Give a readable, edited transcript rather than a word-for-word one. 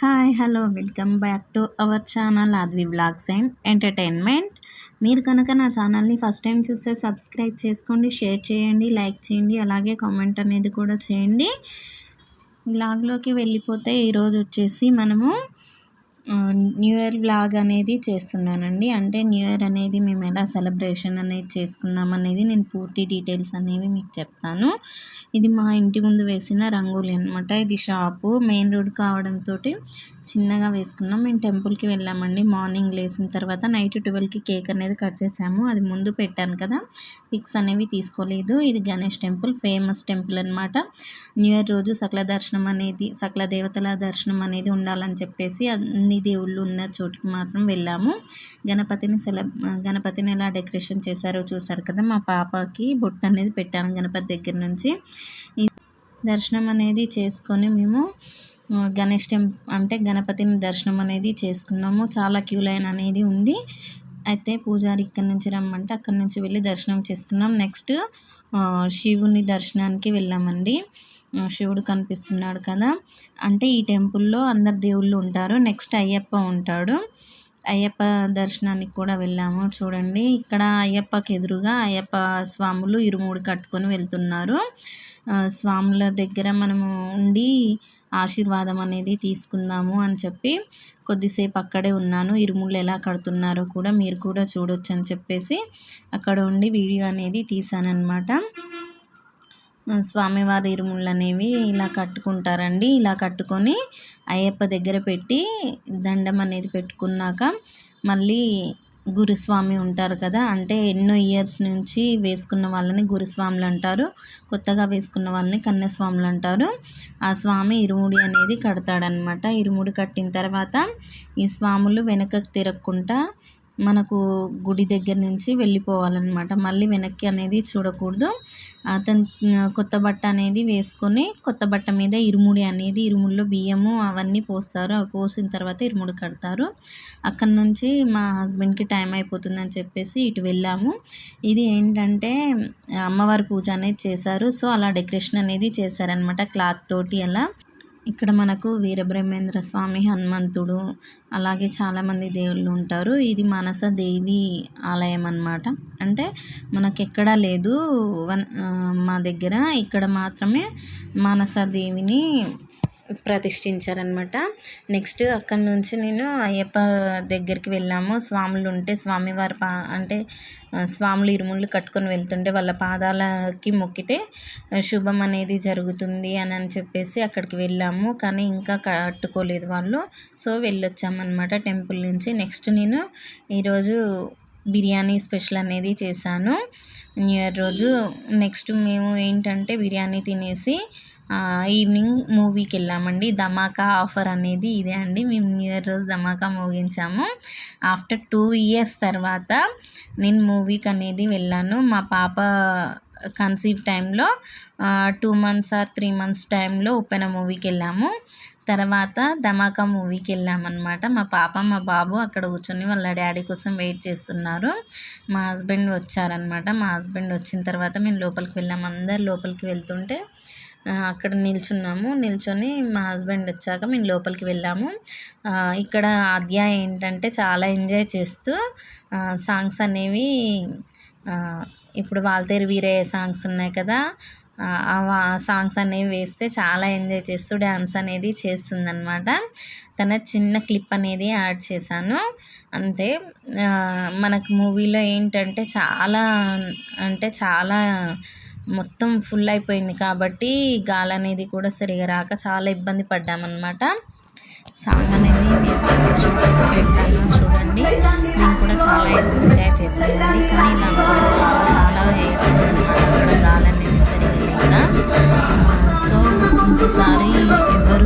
Hi hello welcome back to our channel Aadvi blogs and entertainment. మీరు కనుక నా ఛానల్ని ఫస్ట్ టైం చూస్తే సబ్స్క్రైబ్ చేసుకోండి, షేర్ చేయండి, లైక్ చేయండి, అలాగే కామెంట్ అనేది కూడా చేయండి. బ్లాగ్లోకి వెళ్ళిపోతే ఈరోజు వచ్చేసి మనము న్యూ ఇయర్ వ్లాగ్ అనేది చేస్తున్నానండి. అంటే న్యూ ఇయర్ అనేది మేము ఎలా సెలబ్రేషన్ అనేది చేసుకున్నాం అనేది నేను పూర్తి డీటెయిల్స్ అనేవి మీకు చెప్తాను. ఇది మా ఇంటి ముందు వేసిన రంగోలీ అనమాట. ఇది షాపు మెయిన్ రోడ్ కావడంతో చిన్నగా వేసుకున్నాం. మేము టెంపుల్కి వెళ్ళామండి. మార్నింగ్ లేచిన తర్వాత నైట్ 12కి కేక్ అనేది కట్ చేసాము. అది ముందు పెట్టాను కదా, పిక్స్ అనేవి తీసుకోలేదు. ఇది గణేష్ టెంపుల్, ఫేమస్ టెంపుల్ అనమాట. న్యూ ఇయర్ రోజు సకల దేవతల దర్శనం అనేది ఉండాలని చెప్పేసి అన్ని దేవుళ్ళు ఉన్న చోటుకి మాత్రం వెళ్ళాము. గణపతిని ఎలా డెకరేషన్ చేశారో చూసారు కదా. మా పాపకి బొట్టు అనేది పెట్టాను గణపతి దగ్గర నుంచి. ఈ దర్శనం అనేది చేసుకొని మేము గణపతిని దర్శనం అనేది చేసుకున్నాము. చాలా క్యూ లైన్ అనేది ఉంది. అయితే పూజారి ఇక్కడ నుంచి రమ్మంటే అక్కడి నుంచి వెళ్ళి దర్శనం చేసుకున్నాం. నెక్స్ట్ శివుని దర్శనానికి వెళ్ళామండి. శివుడు కనిపిస్తున్నాడు కదా. అంటే ఈ టెంపుల్లో అందరు దేవుళ్ళు ఉంటారు. నెక్స్ట్ అయ్యప్ప ఉంటాడు. అయ్యప్ప దర్శనానికి కూడా వెళ్ళాము. చూడండి, ఇక్కడ అయ్యప్పకి ఎదురుగా అయ్యప్ప స్వాములు ఇరుముడి కట్టుకొని వెళ్తున్నారు. స్వాముల దగ్గర మనము ఉండి ఆశీర్వాదం అనేది తీసుకుందాము అని చెప్పి కొద్దిసేపు అక్కడే ఉన్నాను. ఇరుముళ్ళు ఎలా కడుతున్నారో కూడా మీరు కూడా చూడొచ్చు అని చెప్పేసి అక్కడ ఉండి వీడియో అనేది తీసానన్నమాట. స్వామివారి ఇరుముళ్ళు అనేవి ఇలా కట్టుకుంటారండి. ఇలా కట్టుకొని అయ్యప్ప దగ్గర పెట్టి దండం అనేది పెట్టుకున్నాక మళ్ళీ గురుస్వామి ఉంటారు కదా. అంటే ఎన్నో ఇయర్స్ నుంచి వేసుకున్న వాళ్ళని గురుస్వాములు అంటారు, కొత్తగా వేసుకున్న వాళ్ళని కన్యాస్వాములు అంటారు. ఆ స్వామి ఇరుముడి అనేది కడతాడనమాట. ఇరుముడి కట్టిన తర్వాత ఈ స్వాములు వెనకకు తిరగకుండా మనకు గుడి దగ్గర నుంచి వెళ్ళిపోవాలన్నమాట. మళ్ళీ వెనక్కి అనేది చూడకూడదు. అతను కొత్త బట్ట అనేది వేసుకొని కొత్త బట్ట మీద ఇరుముడిలో బియ్యము అవన్నీ పోస్తారు. అవి పోసిన తర్వాత ఇరుముడి కడతారు. అక్కడ నుంచి మా హస్బెండ్కి టైం అయిపోతుందని చెప్పేసి ఇటు వెళ్ళాము. ఇది ఏంటంటే అమ్మవారి పూజ అనేది చేశారు. సో అలా డెకరేషన్ అనేది చేశారనమాట క్లాత్ తోటి. అలా ఇక్కడ మనకు వీరబ్రహ్మేంద్ర స్వామి, హనుమంతుడు, అలాగే చాలామంది దేవుళ్ళు ఉంటారు. ఇది మానస దేవి ఆలయం అన్నమాట. అంటే మనకెక్కడా లేదు మా దగ్గర, ఇక్కడ మాత్రమే మానస దేవిని ప్రతిష్ఠించారనమాట. నెక్స్ట్ అక్కడి నుంచి నేను అయ్యప్ప దగ్గరికి వెళ్ళాము. స్వాములు ఉంటే స్వాములు ఇరుముళ్ళు కట్టుకొని వెళ్తుంటే వాళ్ళ పాదాలకి మొక్కితే శుభం అనేది జరుగుతుంది అని చెప్పేసి అక్కడికి వెళ్ళాము. కానీ ఇంకా కట్టుకోలేదు వాళ్ళు. సో వెళ్ళొచ్చామన్నమాట టెంపుల్ నుంచి. నెక్స్ట్ నేను ఈరోజు బిర్యానీ స్పెషల్ అనేది చేశాను న్యూ ఇయర్ రోజు. నెక్స్ట్ మేము ఏంటంటే బిర్యానీ తినేసి ఈవినింగ్ మూవీకి వెళ్ళామండి. ధమాకా ఆఫర్ అనేది ఇదే అండి. మేము న్యూ ఇయర్ రోజు ధమాకా మోగించాము. ఆఫ్టర్ 2 years తర్వాత నేను మూవీకి అనేది వెళ్ళాను. మా పాప కన్సీవ్ టైంలో 2 months or 3 months టైంలో ఉప్పెన మూవీకి వెళ్ళాము. తర్వాత ధమాకా మూవీకి వెళ్ళామన్నమాట. మా పాప మా బాబు అక్కడ కూర్చొని వాళ్ళ డాడీ కోసం వెయిట్ చేస్తున్నారు. మా హస్బెండ్ వచ్చారనమాట. మా హస్బెండ్ వచ్చిన తర్వాత మేము లోపలికి వెళ్ళాము. అందరు లోపలికి వెళ్తుంటే అక్కడ నిల్చొని మా హస్బెండ్ వచ్చాక మేము లోపలికి వెళ్ళాము. ఇక్కడ అధ్యాయ ఏంటంటే చాలా ఎంజాయ్ చేస్తూ సాంగ్స్ అనేవి ఇప్పుడు వాల్తేరు వీరయ్య సాంగ్స్ ఉన్నాయి కదా, ఆ సాంగ్స్ అనేవి వేస్తే చాలా ఎంజాయ్ చేస్తూ డ్యాన్స్ అనేది చేస్తుందన్నమాట. తన చిన్న క్లిప్ అనేది యాడ్ చేశాను అంతే. మనకు మూవీలో ఏంటంటే చాలా మొత్తం ఫుల్ అయిపోయింది కాబట్టి గాలి అనేది కూడా సరిగా రాక చాలా ఇబ్బంది పడ్డామన్నమాట. సాంగ్ అనేది పెట్టాను చూడండి. నేను కూడా చాలా ఎంజాయ్ చేశానండి. కానీ నాకు చాలా ఏడ్చిందన్నమాట అక్కడ గాలి అనేది సరిగా లేక. సో ఇంకోసారి ఎవరు